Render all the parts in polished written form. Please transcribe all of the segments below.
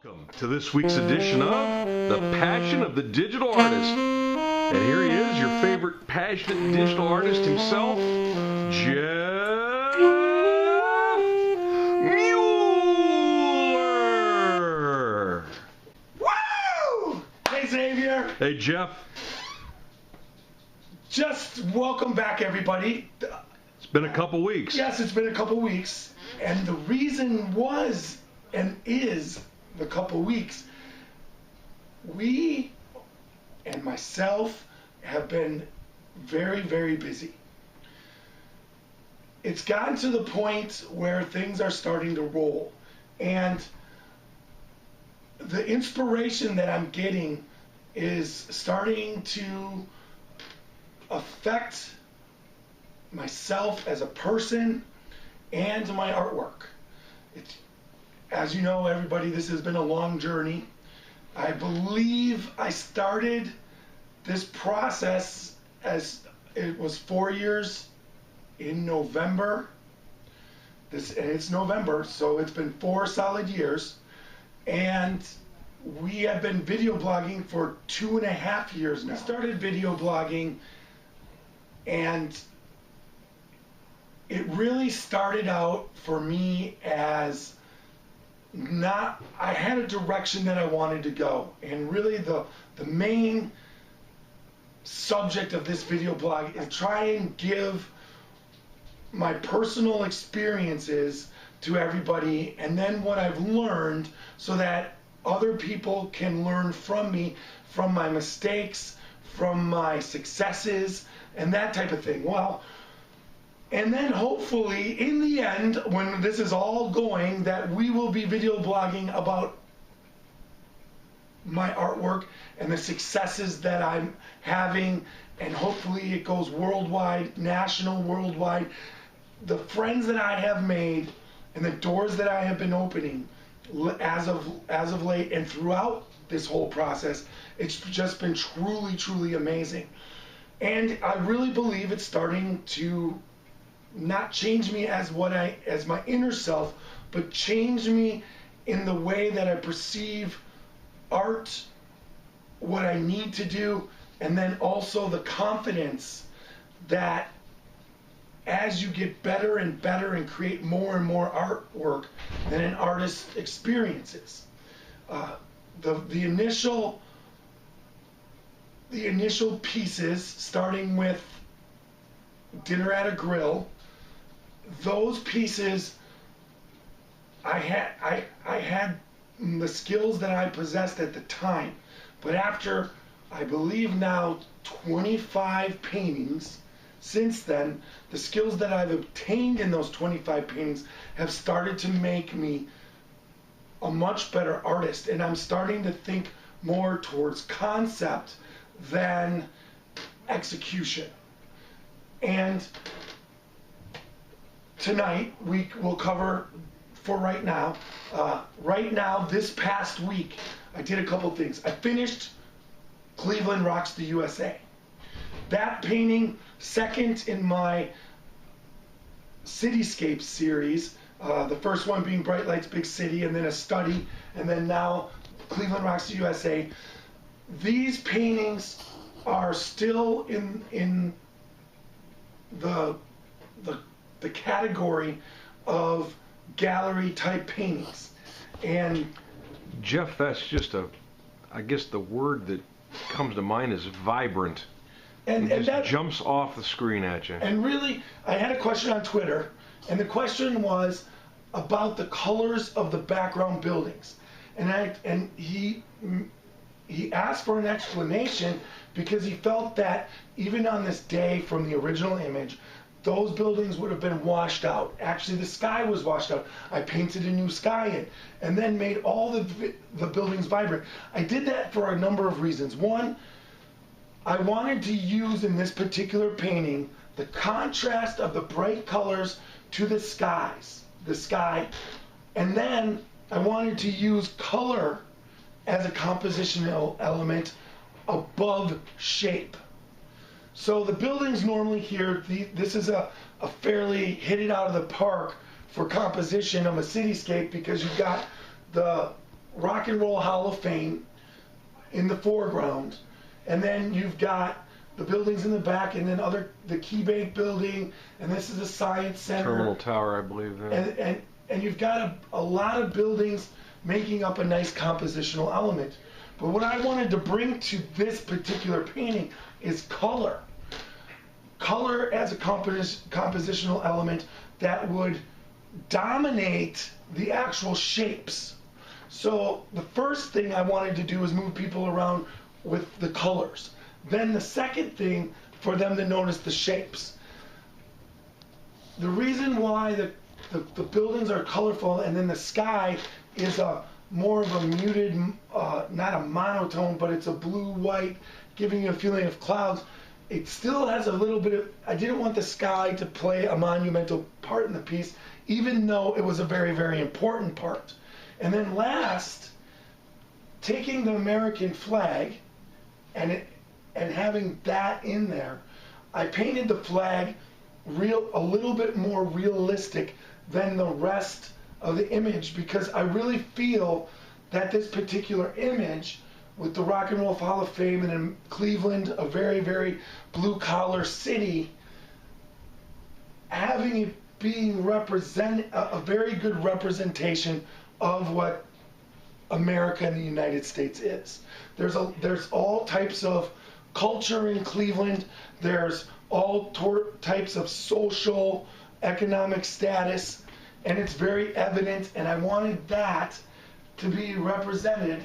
Welcome to this week's edition of The Passion of the Digital Artist. And here he is, your favorite passionate digital artist himself, Jeff Mueller. Woo! Hey, Xavier. Hey, Jeff. Just welcome back, everybody. It's been a couple weeks. Yes, it's been a couple weeks. And the reason was and is the couple weeks, we and myself have been very, very busy. It's gotten to the point where things are starting to roll. And the inspiration that I'm getting is starting to affect myself as a person and my artwork. As you know, everybody, this has been a long journey. I believe I started this process as it was 4 years in November. And it's November, so it's been 4 solid years. And we have been video blogging for 2.5 years now. We started video blogging, and it really started out for me as I had a direction that I wanted to go, and really the main subject of this video blog is try and give my personal experiences to everybody, and then what I've learned, so that other people can learn from me, from my mistakes, from my successes, and that type of thing. Well, and then hopefully in the end, when this is all going, that we will be video blogging about my artwork and the successes that I'm having, and hopefully it goes worldwide, national, worldwide. The friends that I have made and the doors that I have been opening as of late and throughout this whole process, it's just been truly, truly amazing. And I really believe it's starting to not change me as my inner self, but change me in the way that I perceive art, what I need to do, and then also the confidence that as you get better and better and create more and more artwork than an artist experiences. The initial pieces, starting with Dinner at a Grill, those pieces, I had the skills that I possessed at the time, but after, I believe now, 25 paintings since then, the skills that I've obtained in those 25 paintings have started to make me a much better artist, and I'm starting to think more towards concept than execution. And tonight we will cover, for right now, this past week, I did a couple things. I finished Cleveland Rocks the USA. That painting, second in my Cityscape series, the first one being Bright Lights, Big City, and then a study, and then now Cleveland Rocks the USA. These paintings are still in the category of gallery type paintings. And Jeff, that's just I guess the word that comes to mind is vibrant. And that jumps off the screen at you. And really, I had a question on Twitter, and the question was about the colors of the background buildings. And he asked for an explanation, because he felt that even on this day from the original image, those buildings would have been washed out. Actually, the sky was washed out. I painted a new sky in, and then made all the buildings vibrant. I did that for a number of reasons. One, I wanted to use in this particular painting the contrast of the bright colors to the sky, and then I wanted to use color as a compositional element above shape. So the buildings normally here, this is a fairly hit it out of the park for composition of a cityscape, because you've got the Rock and Roll Hall of Fame in the foreground, and then you've got the buildings in the back, and then the Key Bank building, and this is the Science Center. Terminal Tower, I believe. And you've got a lot of buildings making up a nice compositional element. But what I wanted to bring to this particular painting is color. Color as a compositional element that would dominate the actual shapes. So the first thing I wanted to do is move people around with the colors. Then the second thing, for them to notice the shapes. The reason why the buildings are colorful and then the sky is more of a muted, not a monotone, but it's a blue-white, giving you a feeling of clouds. It still has a little bit of, I didn't want the sky to play a monumental part in the piece, even though it was a very, very important part. And then last, taking the American flag and having that in there, I painted the flag a little bit more realistic than the rest of the image, because I really feel that this particular image with the Rock and Roll Hall of Fame and in Cleveland, a very, very blue-collar city, having it being a very good representation of what America and the United States is. There's all types of culture in Cleveland. There's all types of social, economic status, and it's very evident, and I wanted that to be represented.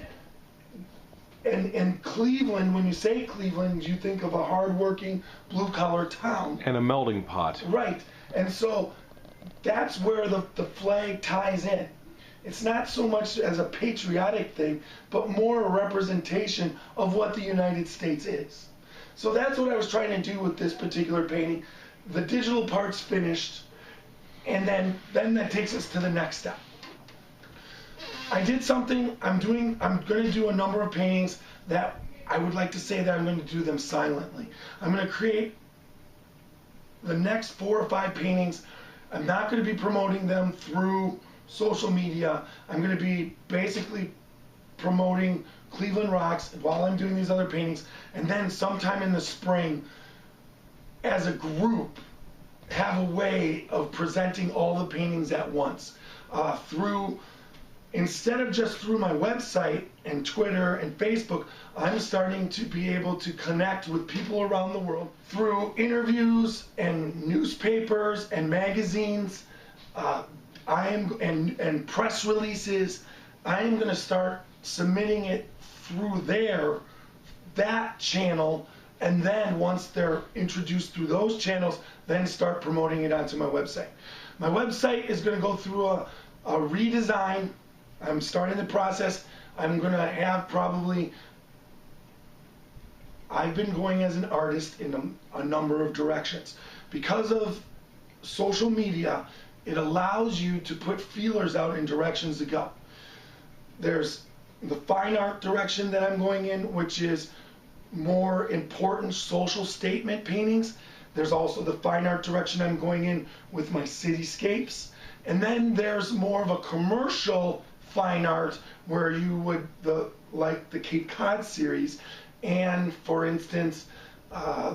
And Cleveland, when you say Cleveland, you think of a hardworking, blue-collar town. And a melting pot. Right, and so that's where the flag ties in. It's not so much as a patriotic thing, but more a representation of what the United States is. So that's what I was trying to do with this particular painting. The digital part's finished, and then that takes us to the next step. I did something, I'm going to do a number of paintings that I would like to say that I'm going to do them silently. I'm going to create the next 4 or 5 paintings. I'm not going to be promoting them through social media. I'm going to be basically promoting Cleveland Rocks while I'm doing these other paintings, and then sometime in the spring, as a group, have a way of presenting all the paintings at once instead of just through my website and Twitter and Facebook. I'm starting to be able to connect with people around the world through interviews and newspapers and magazines, and press releases. I am going to start submitting it through that channel, and then once they're introduced through those channels, then start promoting it onto my website. My website is going to go through a redesign. I'm starting the process. I'm going to have I've been going as an artist in a number of directions. Because of social media, it allows you to put feelers out in directions to go. There's the fine art direction that I'm going in, which is more important social statement paintings. There's also the fine art direction I'm going in with my cityscapes. And then there's more of a commercial fine art where you would, like the Cape Cod series, and for instance,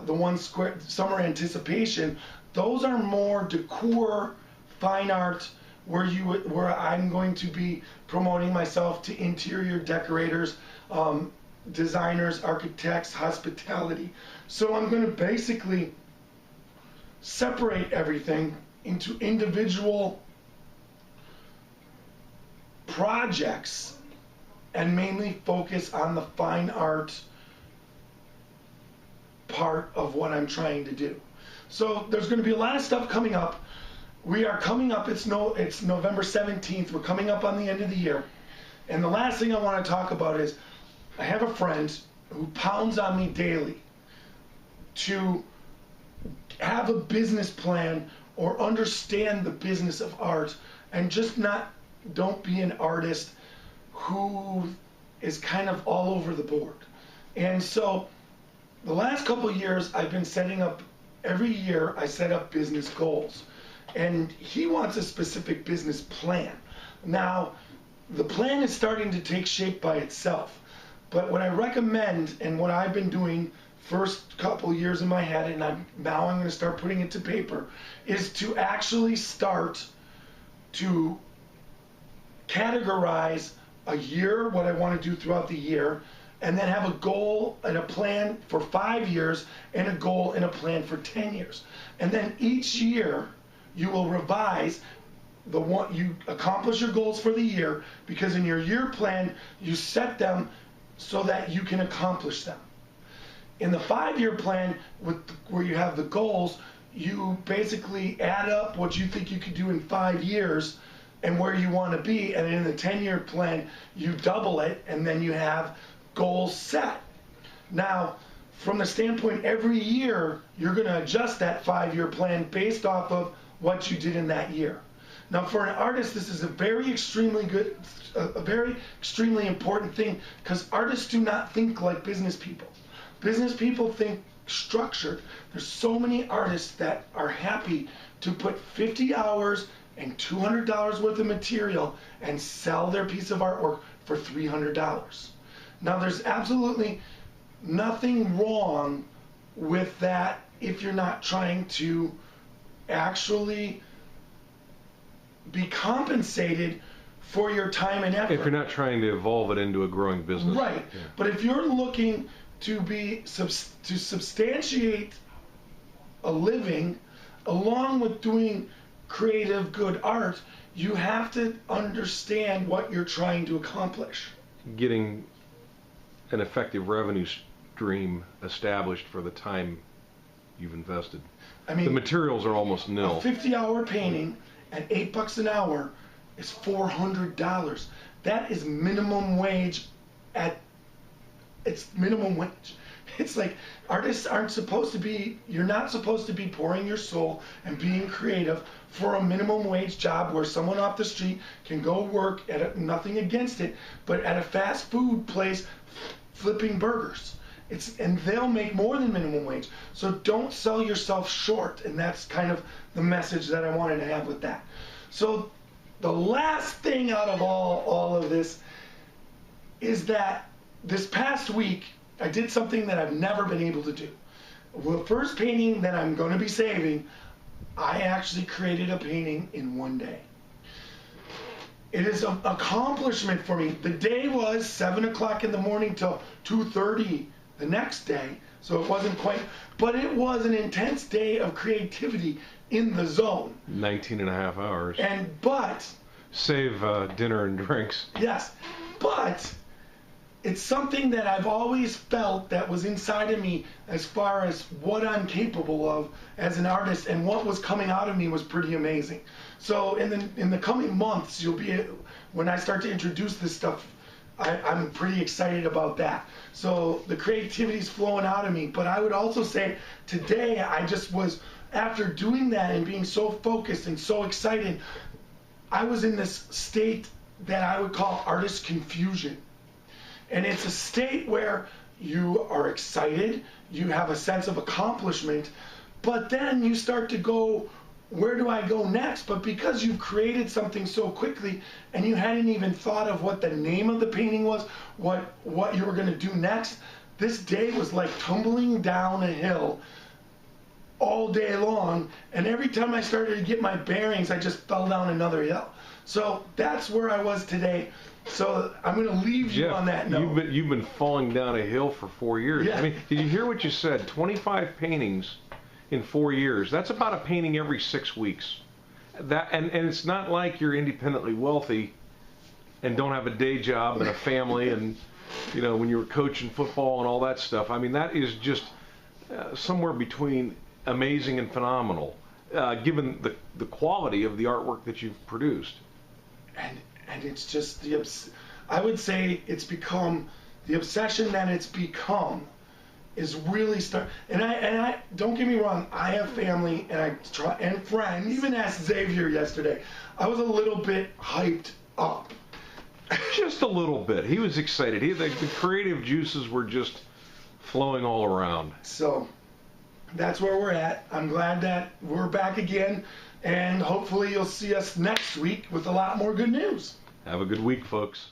the one Summer Anticipation, those are more decor fine art where I'm going to be promoting myself to interior decorators, designers, architects, hospitality. So I'm going to basically separate everything into individual projects and mainly focus on the fine art part of what I'm trying to do. So there's going to be a lot of stuff coming up. We are coming up, it's November 17th, we're coming up on the end of the year. And the last thing I want to talk about is, I have a friend who pounds on me daily to have a business plan or understand the business of art, and just don't be an artist who is kind of all over the board. And so the last couple of years I've been setting up, every year I set up business goals, and he wants a specific business plan. Now, the plan is starting to take shape by itself. But what I recommend, and what I've been doing first couple years in my head, and now I'm going to start putting it to paper, is to actually start to categorize a year, what I want to do throughout the year, and then have a goal and a plan for 5 years, and a goal and a plan for 10 years. And then each year you will revise the one, you accomplish your goals for the year, because in your year plan you set them so that you can accomplish them. In the 5-year plan, where you have the goals, you basically add up what you think you could do in 5 years and where you want to be. And in the 10-year plan, you double it, and then you have goals set. Now, from the standpoint, every year you're going to adjust that 5-year plan based off of what you did in that year. Now, for an artist, this is a very extremely important thing, because artists do not think like business people. Business people think structured. There's so many artists that are happy to put 50 hours and $200 worth of material and sell their piece of artwork for $300. Now, there's absolutely nothing wrong with that if you're not trying to actually be compensated for your time and effort. If you're not trying to evolve it into a growing business. Right. Yeah. But if you're looking to substantiate a living along with doing creative, good art, you have to understand what you're trying to accomplish. Getting an effective revenue stream established for the time you've invested. I mean, the materials are almost nil. A 50-hour painting at $8 an hour is $400. That is minimum wage it's minimum wage. It's like, artists aren't supposed to be, you're not supposed to be pouring your soul and being creative for a minimum wage job where someone off the street can go work at nothing against it, but at a fast food place flipping burgers. And they'll make more than minimum wage. So don't sell yourself short. And that's kind of the message that I wanted to have with that. So the last thing out of all of this is that this past week, I did something that I've never been able to do. The first painting that I'm going to be saving, I actually created a painting in one day. It is an accomplishment for me. The day was 7 o'clock in the morning till 2:30 the next day, so it wasn't quite, but it was an intense day of creativity in the zone. 19 and a half hours. But save dinner and drinks. Yes, but it's something that I've always felt that was inside of me as far as what I'm capable of as an artist, and what was coming out of me was pretty amazing. So in the coming months, when I start to introduce this stuff, I'm pretty excited about that. So the creativity's flowing out of me. But I would also say today I just was, after doing that and being so focused and so excited, I was in this state that I would call artist confusion. And it's a state where you are excited, you have a sense of accomplishment, but then you start to go, where do I go next? But because you've created something so quickly and you hadn't even thought of what the name of the painting was, what you were going to do next, this day was like tumbling down a hill all day long, and every time I started to get my bearings, I just fell down another hill. So that's where I was today. So I'm going to leave you on that note. You've been falling down a hill for 4 years. Yeah. I mean, did you hear what you said? 25 paintings in 4 years. That's about a painting every 6 weeks. And it's not like you're independently wealthy and don't have a day job and a family and, you know, when you were coaching football and all that stuff. I mean, that is just somewhere between amazing and phenomenal, given the quality of the artwork that you've produced. And it's just I would say it's become, the obsession that it's become is really and I don't get me wrong, I have family and friends. Even asked Xavier yesterday. I was a little bit hyped up. Just a little bit. He was excited. The creative juices were just flowing all around. So that's where we're at. I'm glad that we're back again, and hopefully you'll see us next week with a lot more good news. Have a good week, folks.